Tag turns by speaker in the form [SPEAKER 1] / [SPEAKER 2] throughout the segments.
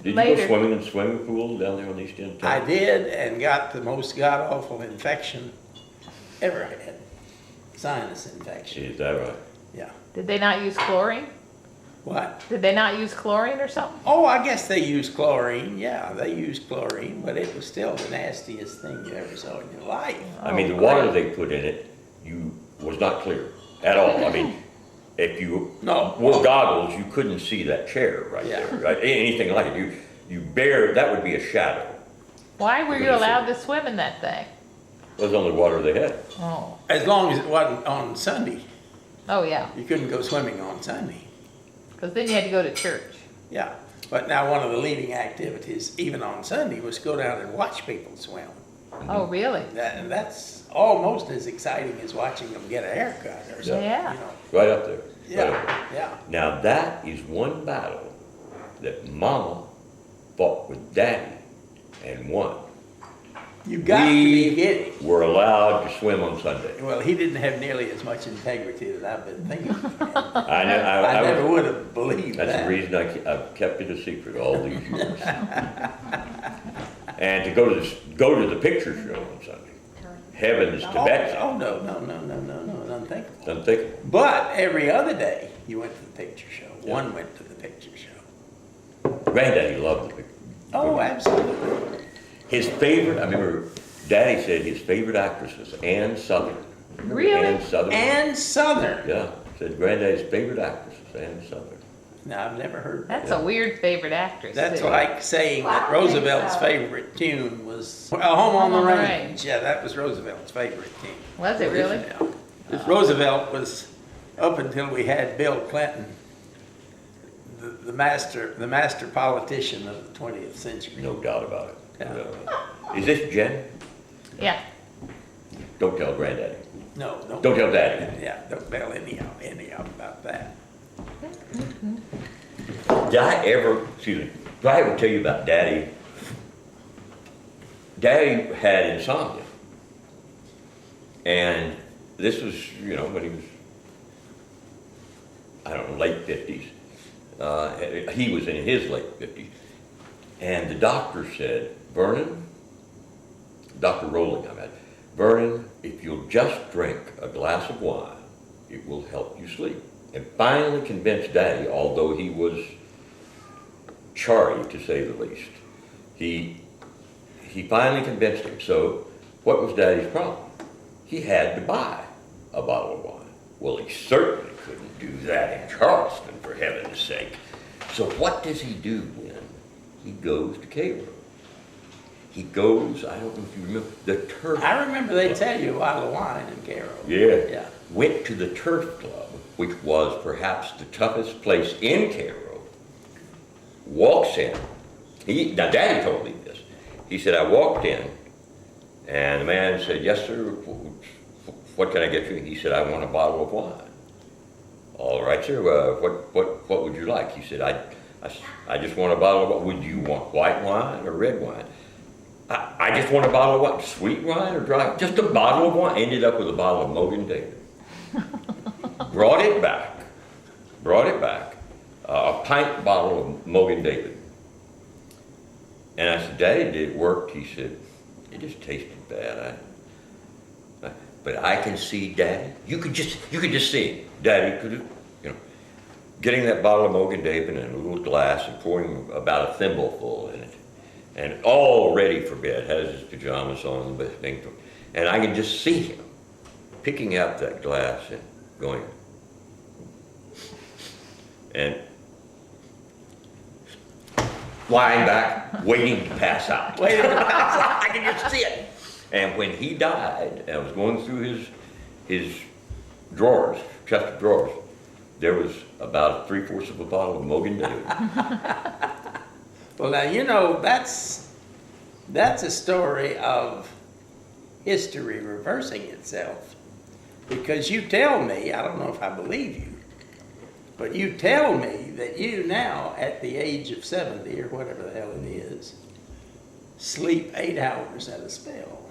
[SPEAKER 1] Did you
[SPEAKER 2] later.
[SPEAKER 1] go swimming in the swimming pool down there on East End?
[SPEAKER 3] I did, and got the most god-awful infection ever had. Sinus infection,
[SPEAKER 1] Is that right?
[SPEAKER 3] yeah.
[SPEAKER 2] Did they not use chlorine?
[SPEAKER 3] What?
[SPEAKER 2] Did they not use chlorine or something?
[SPEAKER 3] Oh, I guess they use chlorine, yeah, they use chlorine, but it was still the nastiest thing you ever saw in your life.
[SPEAKER 1] I mean, the
[SPEAKER 2] Oh,
[SPEAKER 1] water
[SPEAKER 2] great.
[SPEAKER 1] they put in it, was not clear at all. I mean, if you
[SPEAKER 3] No.
[SPEAKER 1] wore goggles, you couldn't see that chair right
[SPEAKER 3] Yeah.
[SPEAKER 1] there, right? Anything like it. That would be a shadow.
[SPEAKER 2] Why were you allowed to swim in that thing?
[SPEAKER 1] It was the only water they had.
[SPEAKER 2] Oh,
[SPEAKER 3] As long as it wasn't on Sunday.
[SPEAKER 2] oh yeah,
[SPEAKER 3] You couldn't go swimming on Sunday.
[SPEAKER 2] because then you had to go to church.
[SPEAKER 3] Yeah, but now one of the leading activities, even on Sunday, was go down and watch people swim.
[SPEAKER 2] Oh, really?
[SPEAKER 3] And that's almost as exciting as watching them get a haircut or something,
[SPEAKER 2] Yeah.
[SPEAKER 3] you know.
[SPEAKER 1] Right up there. Right up there.
[SPEAKER 3] Yeah, yeah.
[SPEAKER 1] Now that is one battle that Mama fought with Daddy and won.
[SPEAKER 3] You got to be kidding.
[SPEAKER 1] Were allowed to swim on Sunday.
[SPEAKER 3] Well, he didn't have nearly as much integrity as I've been thinking.
[SPEAKER 1] I know.
[SPEAKER 3] I never would have believed
[SPEAKER 1] That's
[SPEAKER 3] that.
[SPEAKER 1] the reason I've kept it a secret all these years. And to go to the picture show on Sunday, heavens to Betsy,
[SPEAKER 3] Oh, no, unthinkable.
[SPEAKER 1] unthinkable.
[SPEAKER 3] But every other day, you went to the picture show.
[SPEAKER 1] Yeah.
[SPEAKER 3] One went to the picture show.
[SPEAKER 1] Granddaddy loved the picture.
[SPEAKER 3] Oh, absolutely.
[SPEAKER 1] His favorite, I remember Daddy said his favorite actress was Ann Sothern. Remember
[SPEAKER 2] Really?
[SPEAKER 1] Ann Sothern?
[SPEAKER 3] And Southern.
[SPEAKER 1] Yeah, said Granddaddy's favorite actress was Ann Sothern.
[SPEAKER 3] Now, I've never heard that.
[SPEAKER 2] That's a weird favorite actress.
[SPEAKER 3] That's
[SPEAKER 2] too.
[SPEAKER 3] like saying
[SPEAKER 4] Well, I
[SPEAKER 3] that
[SPEAKER 4] don't think
[SPEAKER 3] Roosevelt's
[SPEAKER 4] so.
[SPEAKER 3] favorite tune was Home on the
[SPEAKER 2] Home on the
[SPEAKER 3] Range.
[SPEAKER 2] Range.
[SPEAKER 3] Yeah, that was Roosevelt's favorite tune.
[SPEAKER 2] Was it really?
[SPEAKER 3] Yeah. Roosevelt was, up until we had Bill Clinton, the master politician of the 20th century.
[SPEAKER 1] No doubt about it.
[SPEAKER 3] Yeah.
[SPEAKER 1] Is this Jen?
[SPEAKER 2] Yeah.
[SPEAKER 1] Don't tell Granddaddy.
[SPEAKER 3] No,
[SPEAKER 1] Don't tell Daddy.
[SPEAKER 3] Yeah, don't tell any of them about that.
[SPEAKER 1] Did I ever tell you about Daddy? Daddy had insomnia. And this was, when he was, I don't know, late 50s. He was in his late 50s. And the doctor said, Vernon, Dr. Rowling, I mean, Vernon, if you'll just drink a glass of wine, it will help you sleep. And finally convinced Daddy, although he was charry to say the least, he finally convinced him. So what was Daddy's problem? He had to buy a bottle of wine. Well, he certainly couldn't do that in Charleston, for heaven's sake. So what does he do then? He goes to Cairo. He goes, I don't know if you remember, the Turf
[SPEAKER 3] I remember they
[SPEAKER 1] Club.
[SPEAKER 3] tell you a bottle of wine in Cairo.
[SPEAKER 1] Yeah.
[SPEAKER 3] Yeah.
[SPEAKER 1] Went to the Turf Club, which was perhaps the toughest place in Cairo. Walks in. Now, Daddy told me this. He said, I walked in, and the man said, yes, sir, what can I get you? He said, I want a bottle of wine. All right, sir, what would you like? He said, I just want a bottle of wine. Would you want white wine or red wine? I just want a bottle of wine. Sweet wine or dry? Just a bottle of wine. Ended up with a bottle of Mogan David. Brought it back. A pint bottle of Mogan David. And I said, Daddy, did it work? He said, it just tasted bad. But I can see Daddy. You could just see him. Daddy could have, getting that bottle of Mogan David in a little glass and pouring about a thimbleful in it. And all ready for bed, has his pajamas on, and I can just see him picking up that glass and going, and lying back, waiting to pass out. I can just see it. And when he died, I was going through his drawers, chest of drawers, there was about 3/4 of a bottle of Mogan David.
[SPEAKER 3] Well, now, that's a story of history reversing itself. Because you tell me, I don't know if I believe you, but you tell me that you now, at the age of 70 or whatever the hell it is, sleep 8 hours at a spell.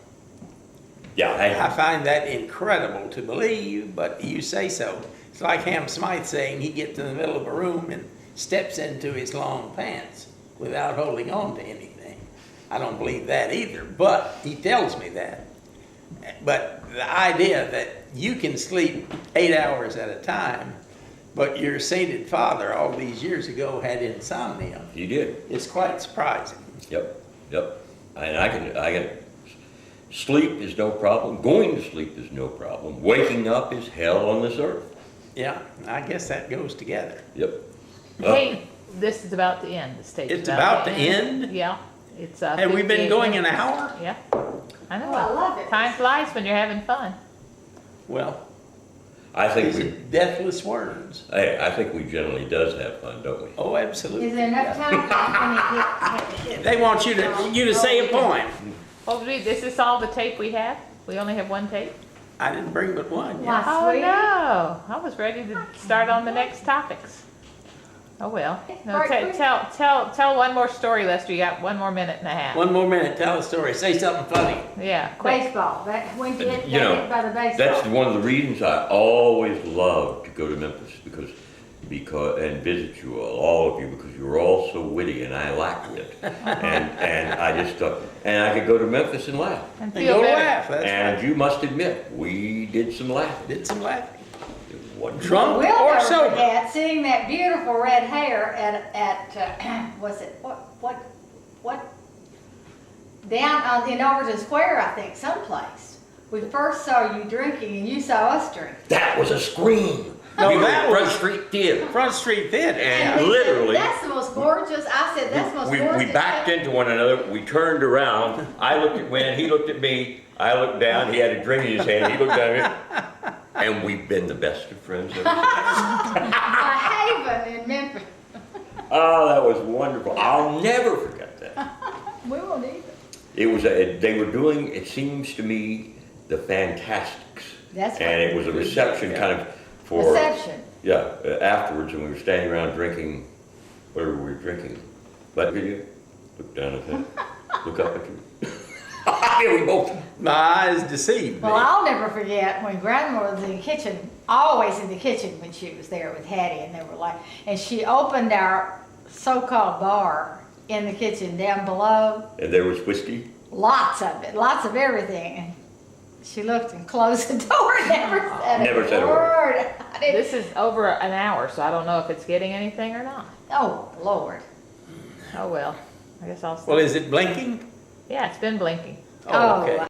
[SPEAKER 1] Yeah,
[SPEAKER 3] I find that incredible to believe, but you say so. It's like Ham Smythe saying he gets in the middle of a room and steps into his long pants. without holding on to anything. I don't believe that either, but he tells me that. But the idea that you can sleep 8 hours at a time, but your sainted father all these years ago had insomnia,
[SPEAKER 1] He did.
[SPEAKER 3] is quite surprising.
[SPEAKER 1] Yep, yep. And I can, sleep is no problem. Going to sleep is no problem. Waking up is hell on this earth.
[SPEAKER 3] Yeah, I guess that goes together.
[SPEAKER 1] Yep.
[SPEAKER 2] Hey, this is about to end, the state's
[SPEAKER 3] It's about to
[SPEAKER 2] end.
[SPEAKER 3] end?
[SPEAKER 2] Yeah, it's,
[SPEAKER 3] Have we been
[SPEAKER 2] 58
[SPEAKER 3] going an
[SPEAKER 2] minutes.
[SPEAKER 3] hour?
[SPEAKER 2] Yeah, I know.
[SPEAKER 4] Oh, I love it.
[SPEAKER 2] Time flies when you're having fun.
[SPEAKER 3] Well,
[SPEAKER 1] I think
[SPEAKER 3] these are
[SPEAKER 1] we,
[SPEAKER 3] deathless words.
[SPEAKER 1] hey, I think we generally does have fun, don't we?
[SPEAKER 3] Oh, absolutely.
[SPEAKER 4] Is there enough time for any
[SPEAKER 3] They want you to say a point.
[SPEAKER 2] Oh, this is all the tape we have? We only have one tape?
[SPEAKER 3] I didn't bring but one.
[SPEAKER 4] Why?
[SPEAKER 3] Yeah.
[SPEAKER 2] Oh,
[SPEAKER 4] sweetie.
[SPEAKER 2] no. I was ready to start on the next topics. Oh, well. No,
[SPEAKER 4] Right,
[SPEAKER 2] tell one more story, Lester. You got 1 more minute and a half.
[SPEAKER 3] One more minute, tell a story, say something funny.
[SPEAKER 2] Yeah, quick.
[SPEAKER 4] baseball? That, when you get
[SPEAKER 1] You know,
[SPEAKER 4] hit by the baseball.
[SPEAKER 1] That's one of the reasons I always love to go to Memphis because and visit you all of you because you're all so witty and I lack wit. and I just thought, and I could go to Memphis and laugh.
[SPEAKER 2] And
[SPEAKER 3] And
[SPEAKER 2] feel
[SPEAKER 3] go
[SPEAKER 2] better.
[SPEAKER 3] laugh, that's
[SPEAKER 1] And
[SPEAKER 3] right.
[SPEAKER 1] you must admit, we did some laughing.
[SPEAKER 3] Did some laughing.
[SPEAKER 1] It was wonderful.
[SPEAKER 3] Drunk
[SPEAKER 4] We'll
[SPEAKER 3] or
[SPEAKER 4] never
[SPEAKER 3] sober?
[SPEAKER 4] forget seeing that beautiful red hair at was it, what, down on, in Overton Square, I think, someplace. We first saw you drinking and you saw us drink.
[SPEAKER 1] That was a scream.
[SPEAKER 3] No,
[SPEAKER 1] We were
[SPEAKER 3] that
[SPEAKER 1] at Front
[SPEAKER 3] was-
[SPEAKER 1] Street Theater.
[SPEAKER 3] Front Street Theater.
[SPEAKER 1] And
[SPEAKER 4] we said,
[SPEAKER 1] literally,
[SPEAKER 4] that's the most gorgeous, I said, that's the most gorgeous.
[SPEAKER 1] we backed into one another, we turned around, I looked at Wynn, he looked at me, I looked down, he had a drink in his hand, he looked down at me, and we've been the best of friends ever since.
[SPEAKER 4] A haven in Memphis.
[SPEAKER 1] Oh, that was wonderful. I'll never forget that.
[SPEAKER 4] We won't either.
[SPEAKER 1] It was, they were doing, it seems to me, the Fantastics.
[SPEAKER 4] That's
[SPEAKER 1] And
[SPEAKER 4] right.
[SPEAKER 1] it was a reception kind of for.
[SPEAKER 4] Reception.
[SPEAKER 1] Yeah, afterwards, and we were standing around drinking, whatever we were drinking. Look at you, look down at him, look up at you. Yeah, we both.
[SPEAKER 3] My eyes deceived me.
[SPEAKER 4] Well, I'll never forget when Grandma was in the kitchen, always in the kitchen when she was there with Hattie, and they were like, and she opened our so-called bar in the kitchen down below,
[SPEAKER 1] And there was whiskey.
[SPEAKER 4] lots of it, lots of everything, and she looked and closed the door,
[SPEAKER 1] Never said a
[SPEAKER 4] word. I didn't-
[SPEAKER 2] This is over an hour, so I don't know if it's getting anything or not.
[SPEAKER 4] Oh, Lord.
[SPEAKER 2] Oh, well. I guess I'll.
[SPEAKER 3] Well, is it blinking?
[SPEAKER 2] Yeah, it's been blinking.
[SPEAKER 3] Oh, okay.